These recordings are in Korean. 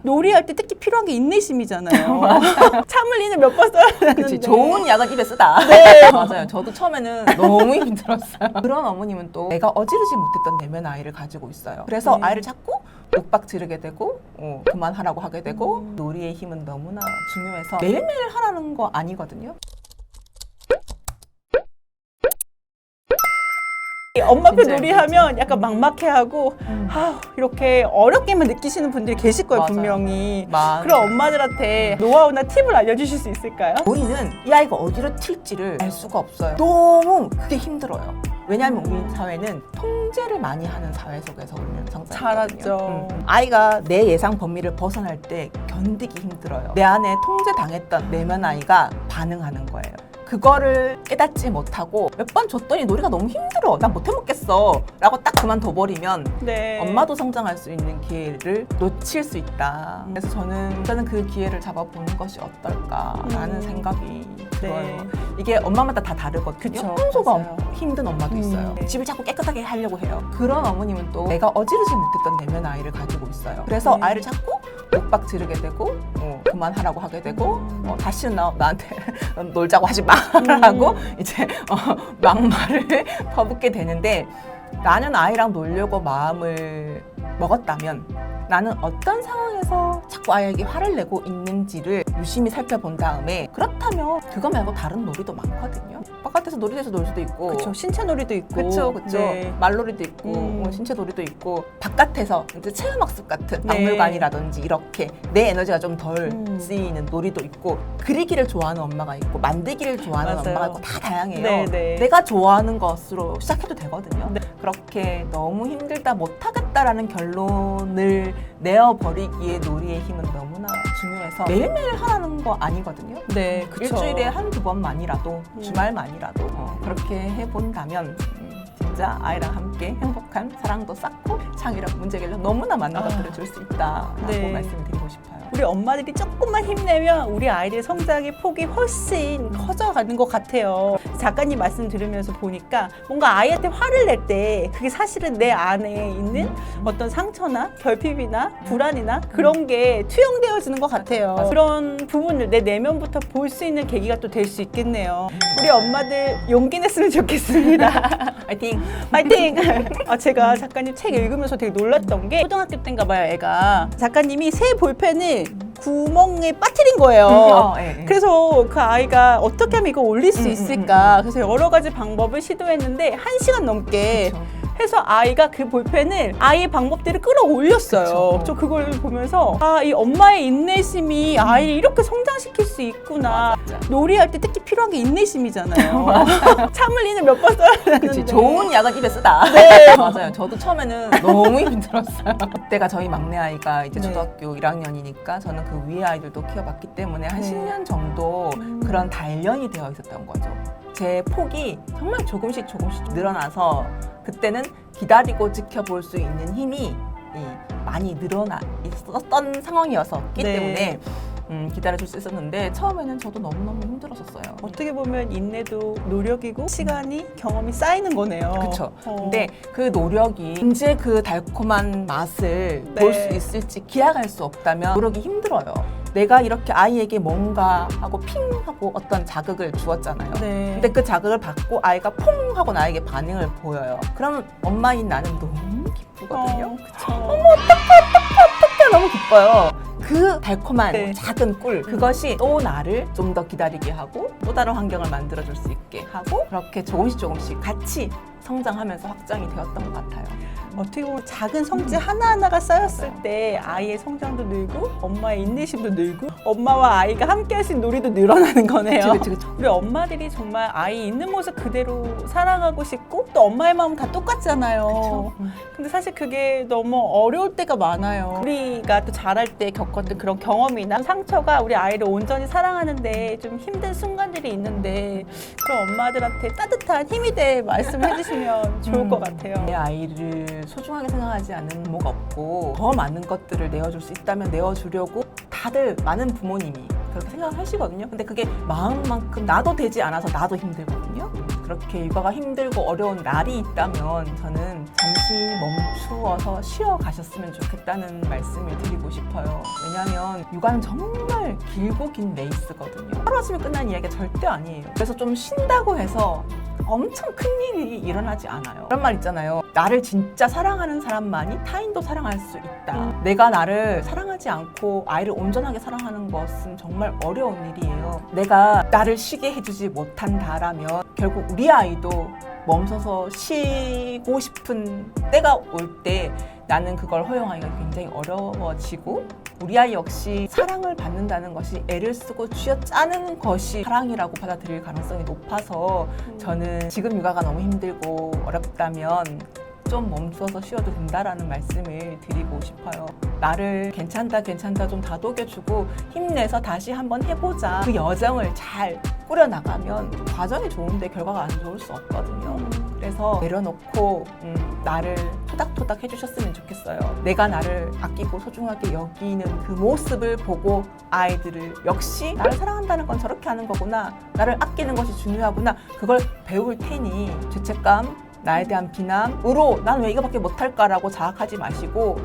놀이할 때 특히 필요한 게 인내심이잖아요. 참을리는 몇 번 써야 되는데. 그치, 좋은 약은 입에 쓰다. 네. 맞아요. 저도 처음에는 너무 힘들었어요. 그런 어머님은 또 내가 어지르지 못했던 내면 아이를 가지고 있어요. 그래서 아이를 자꾸 윽박 지르게 되고 그만하라고 하게 되고 놀이의 힘은 너무나 중요해서 매일매일 하라는 거 아니거든요. 엄마 앞에 진짜 놀이하면 약간 막막해하고 이렇게 어렵게만 느끼시는 분들이 계실 거예요. 맞아요. 분명히. 맞아요. 그런 엄마들한테 노하우나 팁을 알려주실 수 있을까요? 놀이는 이 아이가 어디로 튈지를 알 수가 없어요. 너무 그게 힘들어요. 왜냐하면 우리 사회는 통제를 많이 하는 사회 속에서 우리는 성장하거든요. 잘하죠. 아이가 내 예상 범위를 벗어날 때 견디기 힘들어요. 내 안에 통제당했던 내면 아이가 반응하는 거예요. 그거를 깨닫지 못하고 몇 번 줬더니 놀이가 너무 힘들어. 난 못 해먹겠어. 라고 딱 그만둬버리면 네. 엄마도 성장할 수 있는 기회를 놓칠 수 있다. 그래서 저는 그 기회를 잡아보는 것이 어떨까라는 생각이 들어요. 이게 엄마마다 다 다르거든요. 그쵸, 평소가 맞아요. 힘든 엄마도 있어요. 네. 집을 자꾸 깨끗하게 하려고 해요. 그런 어머님은 또 내가 어지르지 못했던 내면 아이를 가지고 있어요. 그래서 아이를 자꾸 윽박 지르게 되고 그만하라고 하게 되고 다시는 나한테 놀자고 하지 마라고 이제 막말을 퍼붓게 되는데, 나는 아이랑 놀려고 마음을 먹었다면 나는 어떤 상황에서 자꾸 아이에게 화를 내고 있는지를 유심히 살펴본 다음에, 그렇다면 그거 말고 다른 놀이도 많거든요. 바깥에서 놀이터에서 놀 수도 있고, 그쵸. 신체 놀이도 있고. 그쵸. 네. 말놀이도 있고, 신체 놀이도 있고, 바깥에서 이제 체험학습 같은 네. 박물관이라든지 이렇게 내 에너지가 좀 덜 쓰이는 놀이도 있고, 그리기를 좋아하는 엄마가 있고, 만들기를 좋아하는 맞아요. 엄마가 있고, 다 다양해요. 네, 네. 내가 좋아하는 것으로 시작해도 되거든요. 네. 그렇게 너무 힘들다, 못하겠다라는 결론을 내어버리기에 놀이의 힘은 너무나 중요해서 매일매일 하라는 거 아니거든요. 네, 그쵸. 일주일에 한두 번만이라도, 주말만이라도 그렇게 해본다면 진짜 아이랑 함께 행복한 사랑도 쌓고 창의력, 문제결력 너무나 많은 것들을 줄 수 있다라고 네. 말씀을 드리고 싶어요. 우리 엄마들이 조금만 힘내면 우리 아이들의 성장의 폭이 훨씬 커져가는 것 같아요. 작가님 말씀 들으면서 보니까 뭔가 아이한테 화를 낼 때 그게 사실은 내 안에 있는 어떤 상처나 결핍이나 불안이나 그런 게 투영되어지는 것 같아요. 맞아요. 그런 부분을 내 내면부터 볼 수 있는 계기가 또 될 수 있겠네요. 우리 엄마들 용기 냈으면 좋겠습니다. 화이팅! 파이팅! 제가 작가님 책 읽으면서 되게 놀랐던 게, 초등학교 때인가 봐요, 애가. 작가님이 새 볼펜을 구멍에 빠뜨린 거예요. 예. 그래서 그 아이가 어떻게 하면 이거 올릴 수 있을까. 그래서 여러 가지 방법을 시도했는데 1시간 넘게 그쵸. 해서 아이가 그 볼펜을 아이의 방법대로 끌어올렸어요. 그쵸. 저 그걸 보면서 이 엄마의 인내심이 아이를 이렇게 성장시킬 수 있구나. 맞아. 놀이할 때 특히 필요한 게 인내심이잖아요. 참을리는 몇 번 써야 되는데. 그치, 좋은 약은 입에 쓰다. 네. 맞아요. 저도 처음에는 너무 힘들었어요. 그때가 저희 막내 아이가 이제 네. 초등학교 1학년이니까 저는 그 위에 아이들도 키워봤기 때문에 한 네. 10년 정도 그런 단련이 되어 있었던 거죠. 제 폭이 정말 조금씩 늘어나서 그때는 기다리고 지켜볼 수 있는 힘이 많이 늘어나 있었던 상황이었기 네. 때문에 기다려줄 수 있었는데, 처음에는 저도 너무너무 힘들었었어요. 어떻게 보면 인내도 노력이고 시간이, 경험이 쌓이는 거네요. 그렇죠. 근데 그 노력이 언제 그 달콤한 맛을 네. 볼 수 있을지 기약할 수 없다면 노력이 힘들어요. 내가 이렇게 아이에게 뭔가 하고 핑 하고 어떤 자극을 주었잖아요. 네. 근데 그 자극을 받고 아이가 퐁 하고 나에게 반응을 보여요. 그러면 엄마인 나는 너무 기쁘거든요. 그쵸. 너무 기뻐요. 그 달콤한 네. 작은 꿀, 그것이 또 나를 좀 더 기다리게 하고 또 다른 환경을 만들어줄 수 있게 하고, 그렇게 조금씩 같이 성장하면서 확장이 되었던 것 같아요. 어떻게 보면 작은 성취 하나하나가 쌓였을 때 아이의 성장도 늘고 엄마의 인내심도 늘고 엄마와 아이가 함께 할 수 있는 놀이도 늘어나는 거네요. 그치. 우리 엄마들이 정말 아이 있는 모습 그대로 사랑하고 싶고 또 엄마의 마음 다 똑같잖아요. 근데 사실 그게 너무 어려울 때가 많아요. 우리가 또 자랄 때 겪었던 그런 경험이나 상처가 우리 아이를 온전히 사랑하는데 좀 힘든 순간들이 있는데, 그런 엄마들한테 따뜻한 힘이 될 말씀을 해주시면 좋을 것 같아요. 내 아이를 소중하게 생각하지 않는 부모가 없고, 더 많은 것들을 내어줄 수 있다면 내어주려고 다들 많은 부모님이 그렇게 생각하시거든요. 근데 그게 마음만큼 나도 되지 않아서 나도 힘들거든요. 그렇게 육아가 힘들고 어려운 날이 있다면 저는 잠시 멈추어서 쉬어 가셨으면 좋겠다는 말씀을 드리고 싶어요. 왜냐하면 육아는 정말 길고 긴 레이스거든요. 하루아침에 끝난 이야기가 절대 아니에요. 그래서 좀 쉰다고 해서 엄청 큰 일이 일어나지 않아요. 그런 말 있잖아요. 나를 진짜 사랑하는 사람만이 타인도 사랑할 수 있다. 내가 나를 사랑하지 않고 아이를 온전하게 사랑하는 것은 정말 어려운 일이에요. 내가 나를 쉬게 해주지 못한다라면 결국 우리 아이도 멈춰서 쉬고 싶은 때가 올 때 나는 그걸 허용하기가 굉장히 어려워지고 우리 아이 역시 사랑을 받는다는 것이 애를 쓰고 쥐어짜는 것이 사랑이라고 받아들일 가능성이 높아서 저는 지금 육아가 너무 힘들고 어렵다면 좀 멈춰서 쉬어도 된다라는 말씀을 드리고 싶어요. 나를 괜찮다 좀 다독여주고 힘내서 다시 한번 해보자. 그 여정을 잘 꾸려나가면 과정이 좋은데 결과가 안 좋을 수 없거든요. 그래서 내려놓고 나를 토닥토닥 해주셨으면 좋겠어요. 내가 나를 아끼고 소중하게 여기는 그 모습을 보고 아이들을 역시 나를 사랑한다는 건 저렇게 하는 거구나. 나를 아끼는 것이 중요하구나. 그걸 배울 테니 죄책감, 나에 대한 비난으로 난 왜 이거밖에 못할까라고 자학하지 마시고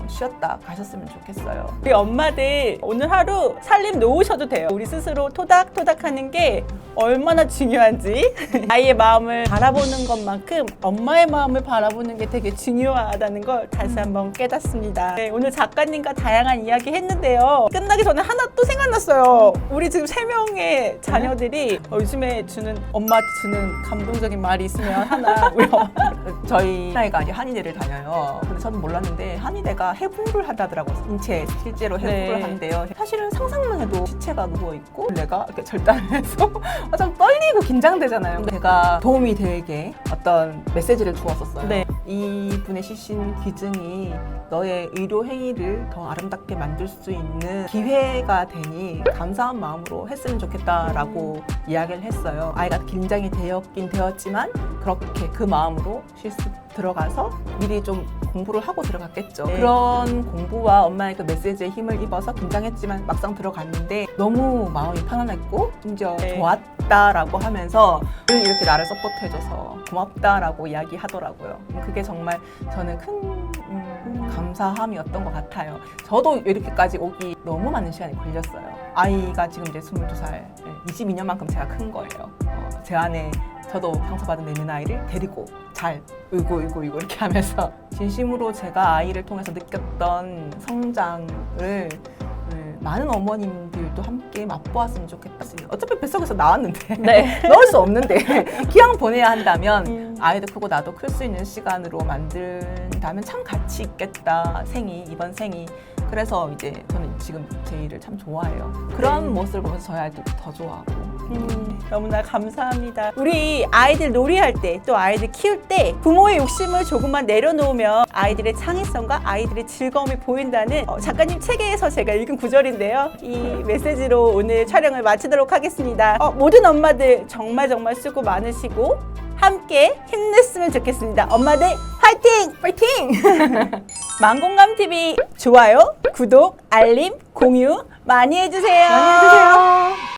쉬었다 가셨으면 좋겠어요. 우리 엄마들 오늘 하루 살림 놓으셔도 돼요. 우리 스스로 토닥토닥 하는 게 얼마나 중요한지 아이의 마음을 바라보는 것만큼 엄마의 마음을 바라보는 게 되게 중요하다는 걸 다시 한번 깨닫습니다. 네, 오늘 작가님과 다양한 이야기 했는데요. 끝나기 전에 하나 또 생각났어요. 우리 지금 3명의 자녀들이 요즘에 엄마한테 주는 감동적인 말이 있으면 하나 우리 저희 아이가 이제 한의대를 다녀요. 근데 저는 몰랐는데 한의대가 해부를 한다더라고요. 인체 실제로 해부를 네. 한대요. 사실은 상상만 해도 시체가 누워있고 내가 이렇게 절단을 해서 좀 떨리고 긴장되잖아요. 제가 도움이 되게 어떤 메시지를 주었었어요. 네. 이분의 시신 기증이 너의 의료 행위를 더 아름답게 만들 수 있는 기회가 되니 감사한 마음으로 했으면 좋겠다라고 이야기를 했어요. 아이가 긴장이 되었긴 되었지만 그렇게 그 마음으로 실습 들어가서 미리 좀 공부를 하고 들어갔겠죠. 네. 그런 공부와 엄마의 그 메시지에 힘을 입어서 긴장했지만 막상 들어갔는데 너무 마음이 편안했고 심지어 네. 좋았다라고 하면서 늘 이렇게 나를 서포트해줘서 고맙다라고 이야기하더라고요. 그게 정말 저는 큰 감사함이었던 것 같아요. 저도 이렇게까지 오기 너무 많은 시간이 걸렸어요. 아이가 지금 이제 22살, 22년만큼 제가 큰 거예요. 제 안에 저도 상처받은 내면 아이를 데리고 잘 울고 이렇게 하면서 진심으로 제가 아이를 통해서 느꼈던 성장을 많은 어머님들도 함께 맛보았으면 좋겠다. 어차피 뱃속에서 나왔는데 네. 넣을 수 없는데 기왕 보내야 한다면 아이도 크고 나도 클 수 있는 시간으로 만든다면 참 가치 있겠다. 이번 생이. 그래서 이제 저는 지금 제 일을 참 좋아해요. 그런 모습을 보면서 저희 아이도 더 좋아하고. 너무나 감사합니다. 우리 아이들 놀이할 때 또 아이들 키울 때 부모의 욕심을 조금만 내려놓으면 아이들의 창의성과 아이들의 즐거움이 보인다는 작가님 책에서 제가 읽은 구절인데요. 이 메시지로 오늘 촬영을 마치도록 하겠습니다. 모든 엄마들 정말 수고 많으시고 함께 힘냈으면 좋겠습니다. 엄마들 화이팅! 파이팅! 만공감TV 좋아요, 구독, 알림, 공유 많이 해주세요. 많이 해주세요.